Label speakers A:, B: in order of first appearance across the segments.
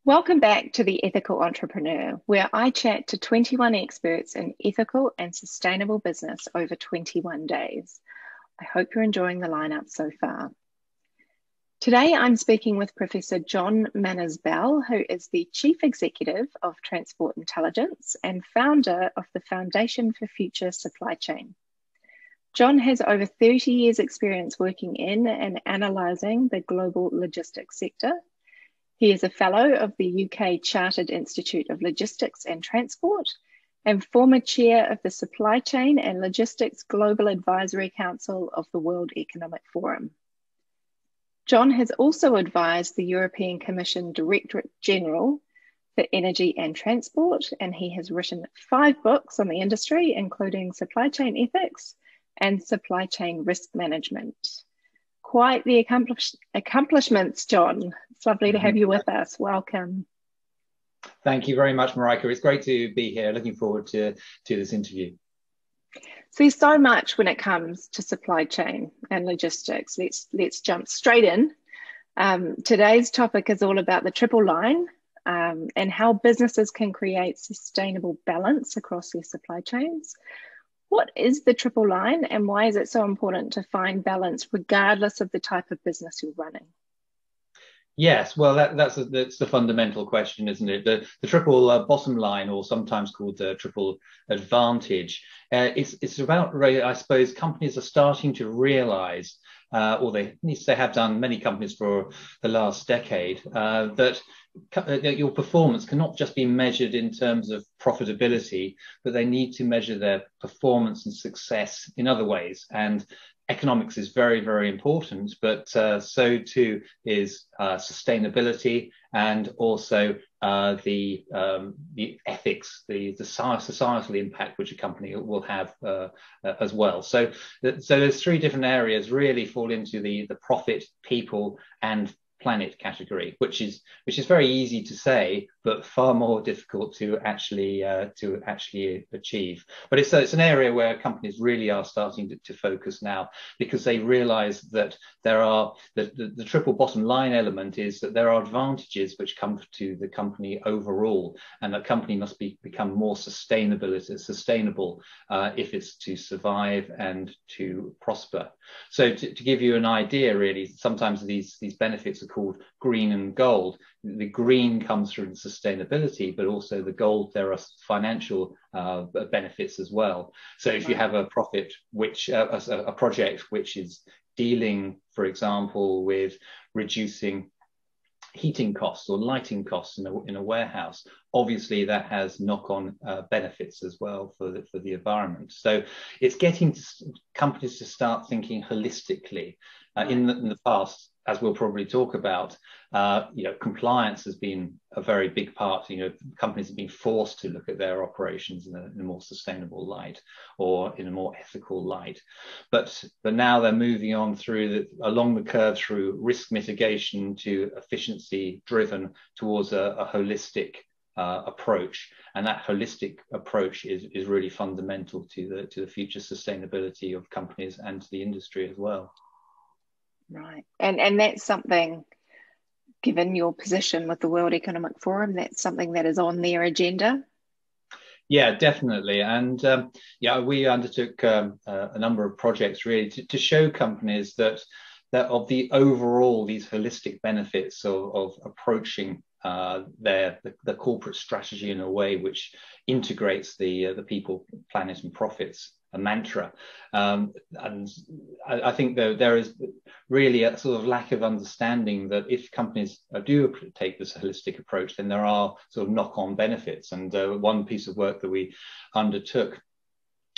A: Welcome back to The Ethical Entrepreneur, where I chat to 21 experts in ethical and sustainable business over 21 days. I hope you're enjoying the lineup so far. Today, I'm speaking with Professor John Manners-Bell, who is the Chief Executive of Transport Intelligence and founder of the Foundation for Future Supply Chain. John has over 30 years' experience working in and analysing the global logistics sector. He is a fellow of the UK Chartered Institute of Logistics and Transport and former chair of the Supply Chain and Logistics Global Advisory Council of the World Economic Forum. John has also advised the European Commission Directorate General for Energy and Transport, and he has written 5 books on the industry, including Supply Chain Ethics and Supply Chain Risk Management. Quite the accomplishments, John. It's lovely to have you with us. Welcome.
B: Thank you very much, Marika. It's great to be here. Looking forward to this interview.
A: So there's so much when it comes to supply chain and logistics. Let's jump straight in. Today's topic is all about the triple line and how businesses can create sustainable balance across their supply chains. What is the triple line and why is it so important to find balance regardless of the type of business you're running?
B: Yes, well, that's the fundamental question, isn't it? The triple bottom line, or sometimes called the triple advantage, it's about, I suppose, companies are starting to realise, or they have done, many companies for the last decade, that your performance cannot just be measured in terms of profitability, but they need to measure their performance and success in other ways. And economics is very, very important, but so too is sustainability and also the ethics, the societal impact which a company will have as well. So there's 3 different areas really fall into the profit, people, and planet category, which is very easy to say, but far more difficult to actually achieve. But it's an area where companies really are starting to focus now, because they realise that there are the triple bottom line element is that there are advantages which come to the company overall, and that company must become more sustainable if it's to survive and to prosper. So to give you an idea, really, sometimes these benefits are called green and gold. The green comes through the sustainability, but also the gold, there are financial benefits as well. So if you have a profit, which a project which is dealing, for example, with reducing heating costs or lighting costs in a warehouse, obviously that has knock-on benefits as well for the environment. So it's getting companies to start thinking holistically. In the past, as we'll probably talk about, compliance has been a very big part. Companies have been forced to look at their operations in a more sustainable light or in a more ethical light. But now they're moving on along the curve through risk mitigation to efficiency driven towards a holistic approach, and that holistic approach is really fundamental to the future sustainability of companies and to the industry as well.
A: Right. And that's something, given your position with the World Economic Forum, that's something that is on their agenda?
B: Yeah, definitely. And we undertook a number of projects really to show companies that of the overall, these holistic benefits of approaching the corporate strategy in a way which integrates the people, planet, and profits, a mantra. And I think there is really a sort of lack of understanding that if companies do take this holistic approach, then there are sort of knock-on benefits. And one piece of work that we undertook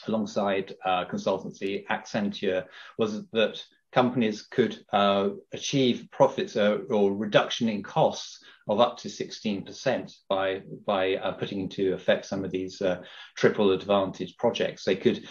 B: alongside consultancy Accenture was that companies could achieve profits or reduction in costs of up to 16% by putting into effect some of these triple advantage projects. They could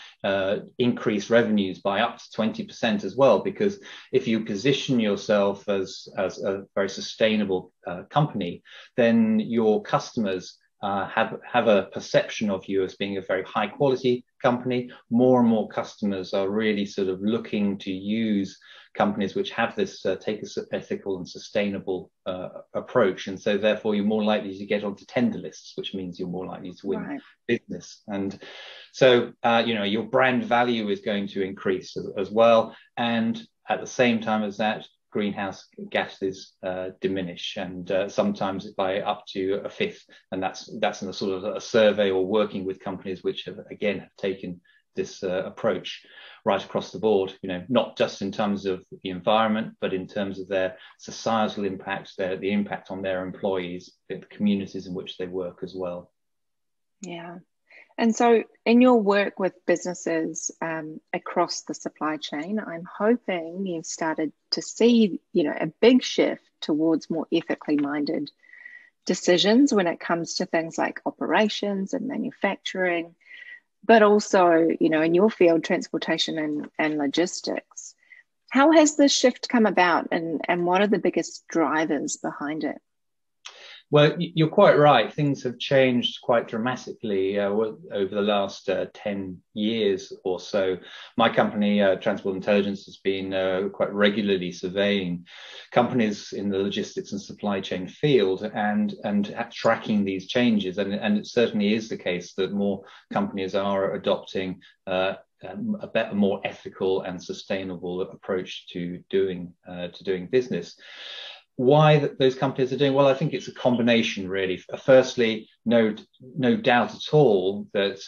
B: increase revenues by up to 20% as well, because if you position yourself as a very sustainable company, then your customers have a perception of you as being a very high quality company, more and more customers are really sort of looking to use companies which have this take a ethical and sustainable approach, and so therefore you're more likely to get onto tender lists, which means you're more likely to win business. And so your brand value is going to increase as well, and at the same time as that, greenhouse gases diminish, and sometimes by up to a fifth. And that's in a sort of a survey or working with companies which have taken this approach right across the board, not just in terms of the environment, but in terms of their societal impact, the impact on their employees, the communities in which they work as well.
A: Yeah. And so in your work with businesses across the supply chain, I'm hoping you've started to see, a big shift towards more ethically minded decisions when it comes to things like operations and manufacturing, but also, in your field, transportation and logistics. How has this shift come about, and what are the biggest drivers behind it?
B: Well, you're quite right. Things have changed quite dramatically over the last 10 years or so. My company, Transport Intelligence, has been quite regularly surveying companies in the logistics and supply chain field and tracking these changes. And it certainly is the case that more companies are adopting a better, more ethical and sustainable approach to doing business. Why those companies are doing well, I think it's a combination, really. Firstly, no doubt at all that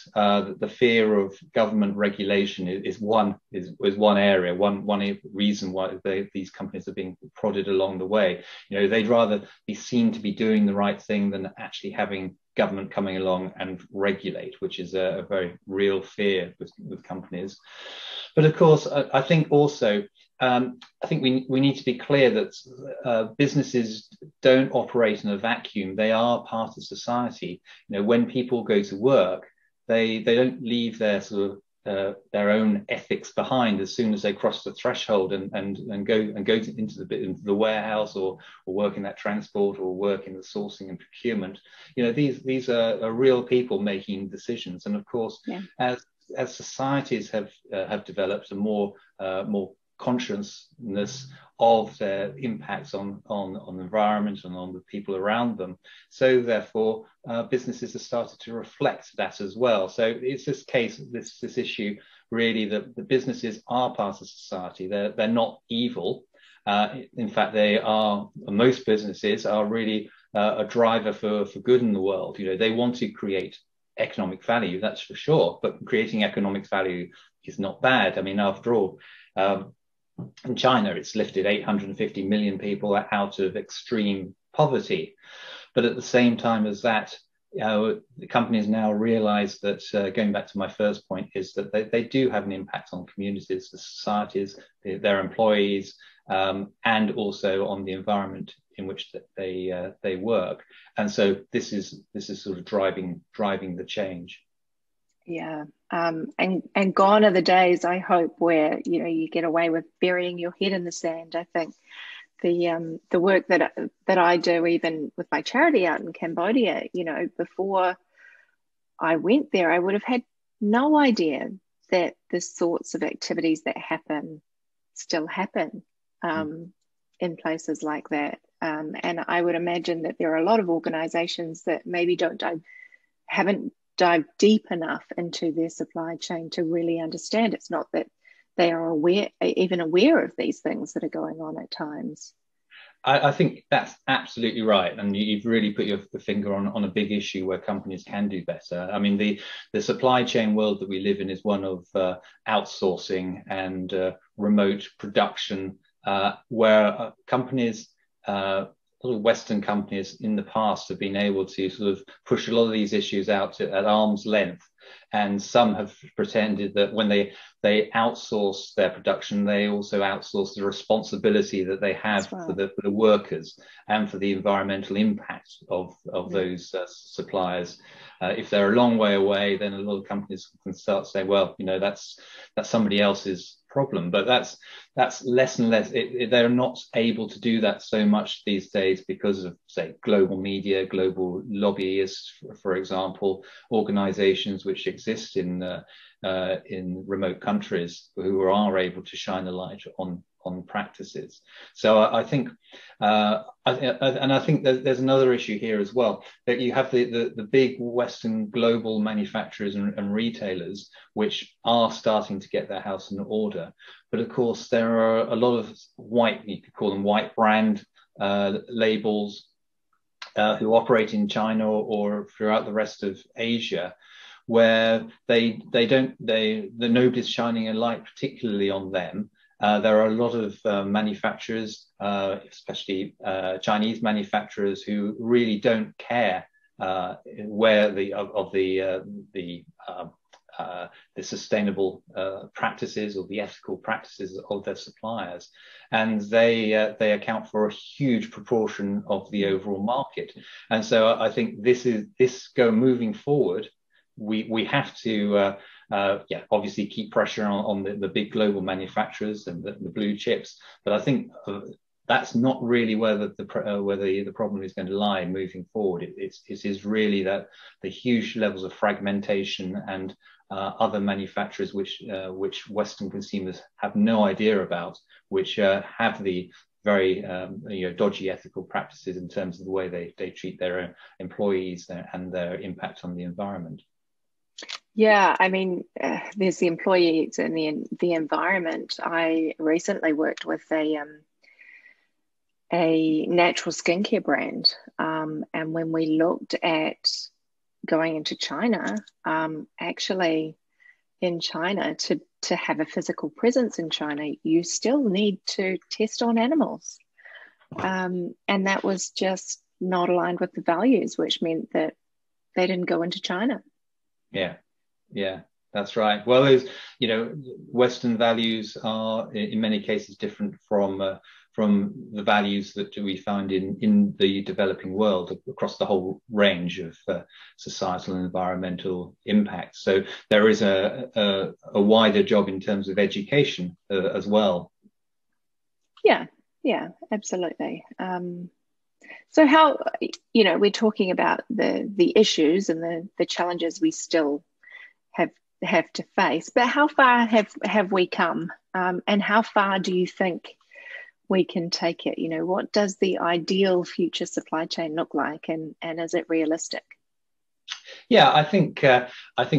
B: the fear of government regulation is one area, one reason why these companies are being prodded along the way. They'd rather be seen to be doing the right thing than actually having government coming along and regulate, which is a very real fear with companies. But of course, I think also, I think we need to be clear that businesses don't operate in a vacuum. They are part of society. When people go to work, they don't leave their sort of their own ethics behind as soon as they cross the threshold and go into the warehouse or work in that transport or work in the sourcing and procurement. These are real people making decisions, and of course, as societies have developed a more consciousness of their impacts on the environment and on the people around them. So therefore, businesses have started to reflect that as well. So it's this case, this issue really, that the businesses are part of society. They're not evil. In fact, most businesses are really a driver for good in the world. They want to create economic value, that's for sure, but creating economic value is not bad. I mean, after all, in China, it's lifted 850 million people out of extreme poverty. But at the same time as that, the companies now realize that, going back to my first point, is that they do have an impact on communities, the societies, their employees, and also on the environment in which they work. And so this is sort of driving the change.
A: Yeah. And gone are the days, I hope, where you get away with burying your head in the sand. I think the work that I do, even with my charity out in Cambodia, before I went there, I would have had no idea that the sorts of activities that happen still happen in places like that. And I would imagine that there are a lot of organizations that maybe haven't dived deep enough into their supply chain to really understand. It's not that they are even aware of these things that are going on at times.
B: I think that's absolutely right, and you've really put your finger on a big issue where companies can do better. I mean, the supply chain world that we live in is one of outsourcing and remote production, where companies, Western companies in the past have been able to sort of push a lot of these issues out at arm's length. And some have pretended that when they outsource their production, they also outsource the responsibility that they have for the workers and for the environmental impact of those suppliers. If they're a long way away, then a lot of companies can start saying, well, that's somebody else's problem. But that's less and less. They're not able to do that so much these days because of, say, global media, global lobbyists, for example, organizations which exist in remote countries who are able to shine a light on practices. So I think, I think that there's another issue here as well, that you have the big Western global manufacturers and retailers, which are starting to get their house in order. But of course, there are a lot of you could call them white brand labels who operate in China or throughout the rest of Asia, where nobody's shining a light particularly on them. There are a lot of manufacturers, especially Chinese manufacturers, who really don't care where the sustainable practices or the ethical practices of their suppliers, and they account for a huge proportion of the overall market. And so I think moving forward, we have to obviously keep pressure on the big global manufacturers and the blue chips, but I think that's not really where the problem is going to lie moving forward. It is really that the huge levels of fragmentation and other manufacturers which Western consumers have no idea about, which have the very dodgy ethical practices in terms of the way they treat their employees and their impact on the environment.
A: Yeah, I mean, there's the employees and the environment. I recently worked with a natural skincare brand, and when we looked at going into China, actually in China, to have a physical presence in China, you still need to test on animals, and that was just not aligned with the values, which meant that they didn't go into China.
B: Yeah, that's right. Well, there's, Western values are in many cases different from the values that we find in the developing world across the whole range of societal and environmental impacts. So there is a wider job in terms of education as well.
A: Yeah, absolutely. So how, we're talking about the issues and the challenges we still have to face, but how far have we come, and how far do you think we can take it? What does the ideal future supply chain look like, and is it realistic?
B: Yeah, I think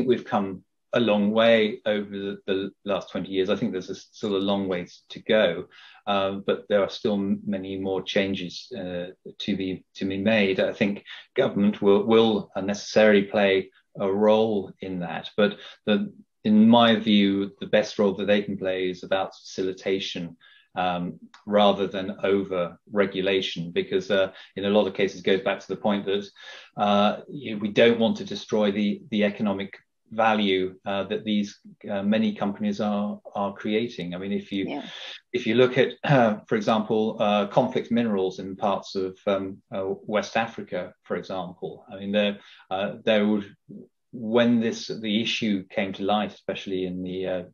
B: we've come a long way over the last 20 years. I think there's still a long way to go, but there are still many more changes to be made. I think government will necessarily play a role in that, but in my view, the best role that they can play is about facilitation rather than over regulation, because in a lot of cases it goes back to the point that we don't want to destroy the economic value that these many companies are creating. I mean, if you look at, for example, conflict minerals in parts of West Africa, for example, I mean, there would, when the issue came to light, especially in the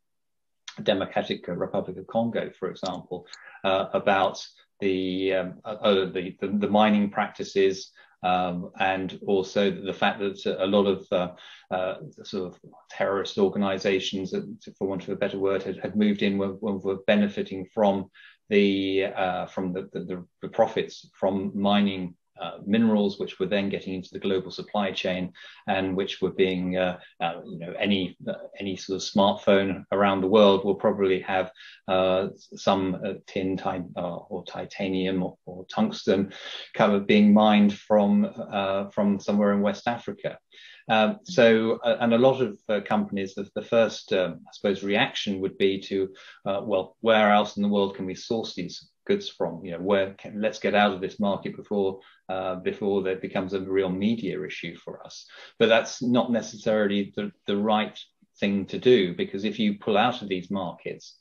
B: Democratic Republic of Congo, for example, about the mining practices, and also the fact that a lot of sort of terrorist organizations, for want of a better word, had moved in, were benefiting from the profits from mining minerals, which were then getting into the global supply chain, and which were being, any sort of smartphone around the world will probably have some tin, or titanium or tungsten kind of being mined from somewhere in West Africa. And a lot of companies, the first, I suppose, reaction would be to, where else in the world can we source these goods from? Let's get out of this market before there becomes a real media issue for us. But that's not necessarily the right thing to do, because if you pull out of these markets,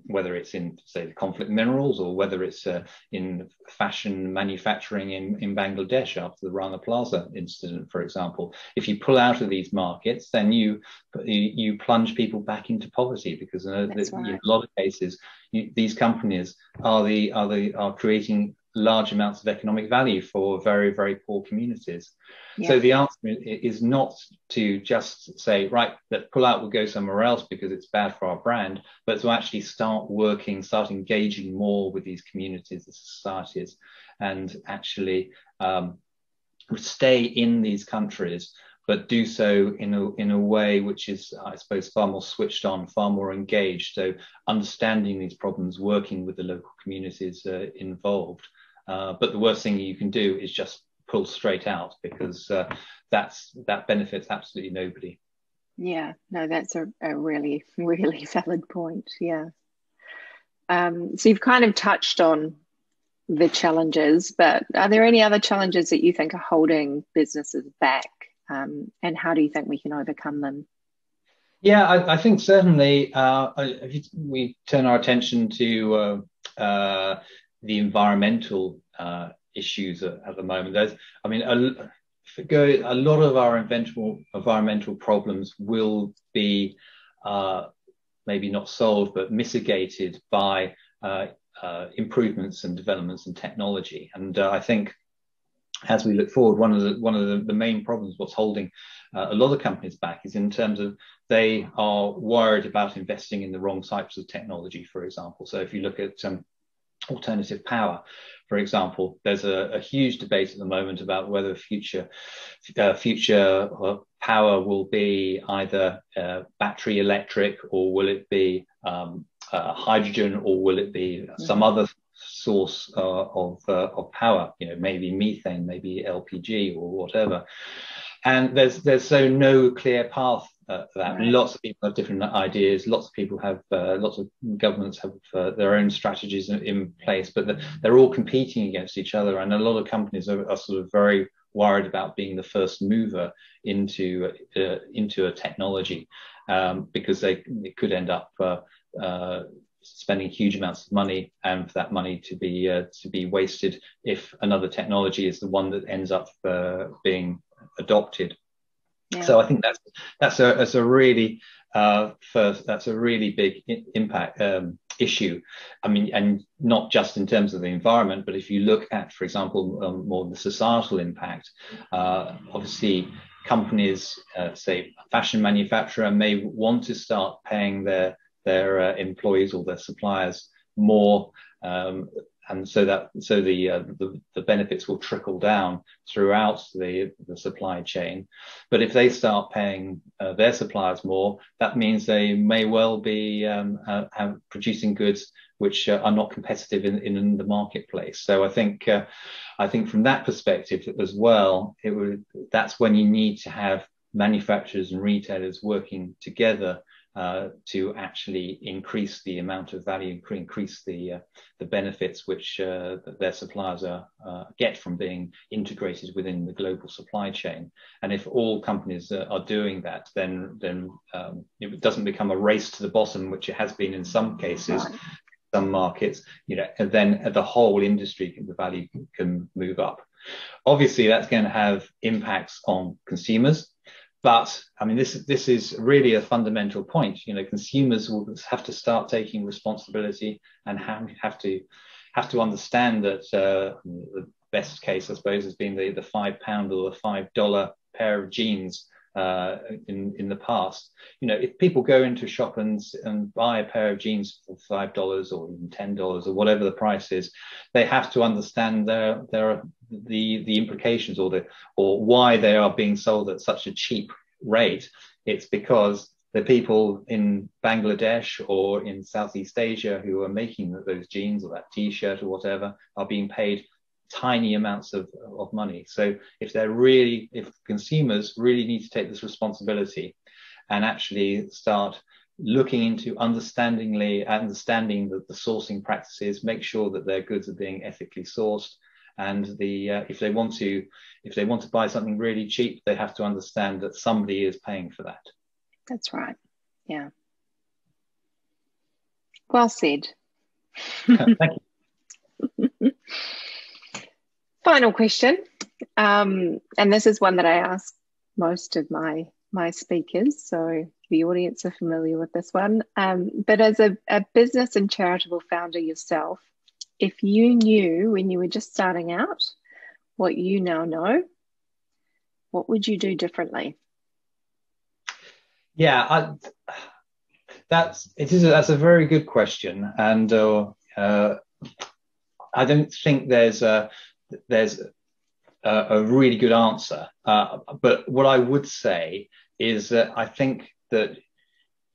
B: whether it's in, say, the conflict minerals, or whether it's in fashion manufacturing in Bangladesh after the Rana Plaza incident, for example, if you pull out of these markets, then you plunge people back into poverty, because in a lot of cases, these companies are creating large amounts of economic value for very, very poor communities. Yeah. So the answer is not to just say, right, let's pull out, we'll go somewhere else because it's bad for our brand, but to actually start engaging more with these communities and societies, and actually stay in these countries, but do so in a way which is, I suppose, far more switched on, far more engaged. So understanding these problems, working with the local communities involved. But the worst thing you can do is just pull straight out, because that benefits absolutely nobody.
A: Yeah, no, that's a really, really valid point. Yeah. So you've kind of touched on the challenges, but are there any other challenges that you think are holding businesses back? And how do you think we can overcome them?
B: Yeah, I think certainly if we turn our attention to the environmental issues at the moment, a lot of our environmental problems will be maybe not solved, but mitigated by improvements and developments in technology. And I think as we look forward, one of the main problems, what's holding a lot of companies back, is in terms of they are worried about investing in the wrong types of technology, for example. So if you look at alternative power, for example, there's a huge debate at the moment about whether future power will be either battery electric, or will it be hydrogen, or will it be some other source of power, maybe methane, maybe LPG or whatever. And there's so no clear path for that. Right. Lots of people have different ideas. Lots of governments have their own strategies in place, but they're all competing against each other. And a lot of companies are sort of very worried about being the first mover into a technology, because it could end up spending huge amounts of money, and for that money to be wasted if another technology is the one that ends up being adopted. Yeah. So I think that's a really big impact issue. I mean, and not just in terms of the environment, but if you look at, for example, more the societal impact, obviously companies, say a fashion manufacturer, may want to start paying their employees or their suppliers more, and so the benefits will trickle down throughout the supply chain. But if they start paying their suppliers more, that means they may well be producing goods which are not competitive in the marketplace. So I think from that perspective as well, that's when you need to have manufacturers and retailers working together to actually increase the amount of value, increase the benefits which their suppliers get from being integrated within the global supply chain. And if all companies are doing that, then it doesn't become a race to the bottom, which it has been in some cases, some markets, and then the whole industry, the value can move up. Obviously, that's going to have impacts on consumers. But I mean, this is really a fundamental point. Consumers will have to start taking responsibility and have to understand that the best case, I suppose, has been the £5 or the $5 pair of jeans in the past. If people go into a shop and buy a pair of jeans for $5 or even $10 or whatever the price is, they have to understand the implications or why they are being sold at such a cheap rate. It's because the people in Bangladesh or in Southeast Asia who are making those jeans or that t-shirt or whatever are being paid tiny amounts of money. So if consumers really need to take this responsibility and actually start looking into understanding the sourcing practices, make sure that their goods are being ethically sourced, and if they want to buy something really cheap, they have to understand that somebody is paying for that.
A: That's right. Yeah. Well said.
B: Thank you.
A: Final question. And this is one that I ask most of my speakers, so the audience are familiar with this one. But as a business and charitable founder yourself, if you knew when you were just starting out what you now know, what would you do differently?
B: Yeah, that's a very good question, and I don't think there's a really good answer. But what I would say is that I think that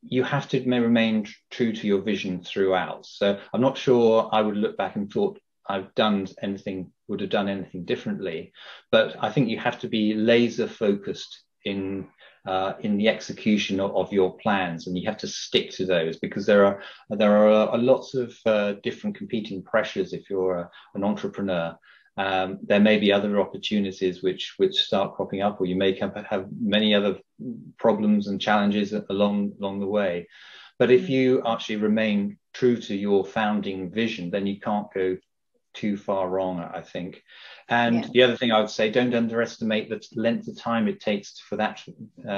B: you have to remain true to your vision throughout. So I'm not sure I would look back and thought would have done anything differently. But I think you have to be laser focused in the execution of your plans, and you have to stick to those, because there are lots of different competing pressures if you're an entrepreneur. There may be other opportunities which start cropping up, or you may have many other problems and challenges along the way. But if you actually remain true to your founding vision, then you can't go too far wrong, I think. And the other thing I would say, don't underestimate the length of time it takes for that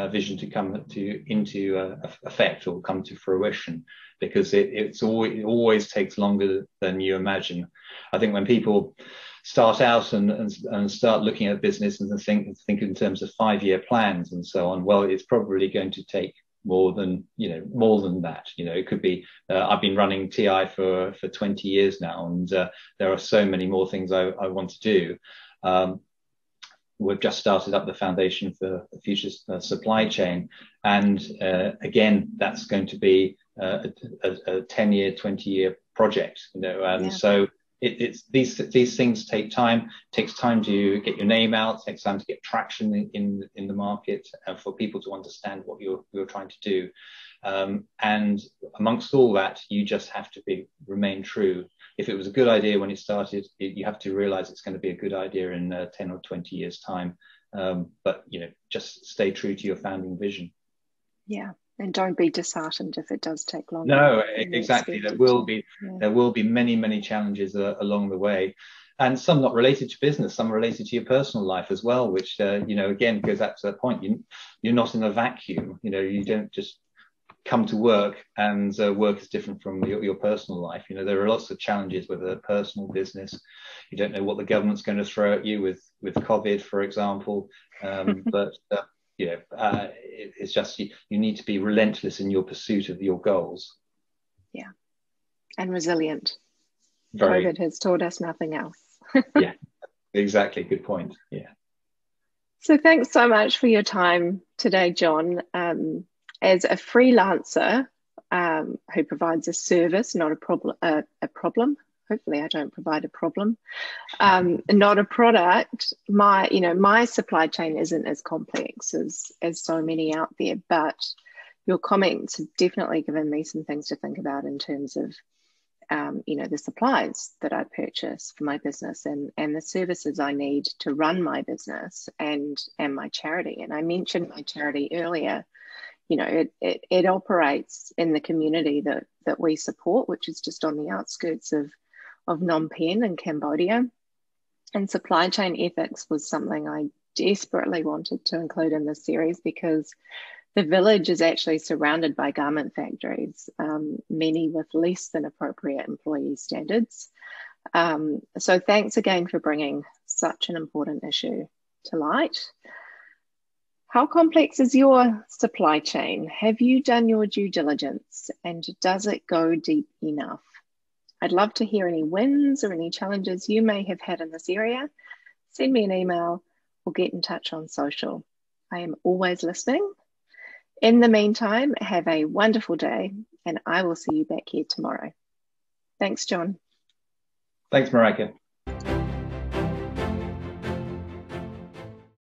B: vision to come into effect or come to fruition, because it always takes longer than you imagine. I think when people start out and start looking at business and think in terms of 5-year plans and so on, well, it's probably going to take more than that. It could be, I've been running TI for 20 years now, and there are so many more things I want to do. We've just started up the foundation for the future supply chain, and again, that's going to be a 10-year, 20-year project, so it's these things take time. It takes time to get your name out. It takes time to get traction in the market, for people to understand what you're trying to do. And amongst all that, you just have to remain true. If it was a good idea when it started, you have to realize it's going to be a good idea in 10 or 20 years time. But just stay true to your founding vision.
A: Yeah. And don't be disheartened if it does take longer.
B: No, exactly. There will be many, many challenges along the way, and some not related to business, some related to your personal life as well, which again goes back to that point. You're not in a vacuum. You don't just come to work and work is different from your personal life. There are lots of challenges with a personal business. You don't know what the government's going to throw at you with COVID, for example, but it's just you need to be relentless in your pursuit of your goals.
A: Yeah, and resilient.
B: Very.
A: COVID has taught us nothing else.
B: Yeah, exactly. Good point. Yeah.
A: So thanks so much for your time today, John. As a freelancer who provides a service, not a problem. Hopefully I don't provide a problem, not a product. My supply chain isn't as complex as so many out there, but your comments have definitely given me some things to think about in terms of, the supplies that I purchase for my business and the services I need to run my business and my charity. And I mentioned my charity earlier. It operates in the community that we support, which is just on the outskirts of Phnom Penh in Cambodia. And supply chain ethics was something I desperately wanted to include in this series, because the village is actually surrounded by garment factories, many with less than appropriate employee standards. So thanks again for bringing such an important issue to light. How complex is your supply chain? Have you done your due diligence, and does it go deep enough? I'd love to hear any wins or any challenges you may have had in this area. Send me an email or get in touch on social. I am always listening. In the meantime, have a wonderful day, and I will see you back here tomorrow. Thanks, John.
B: Thanks, Marika.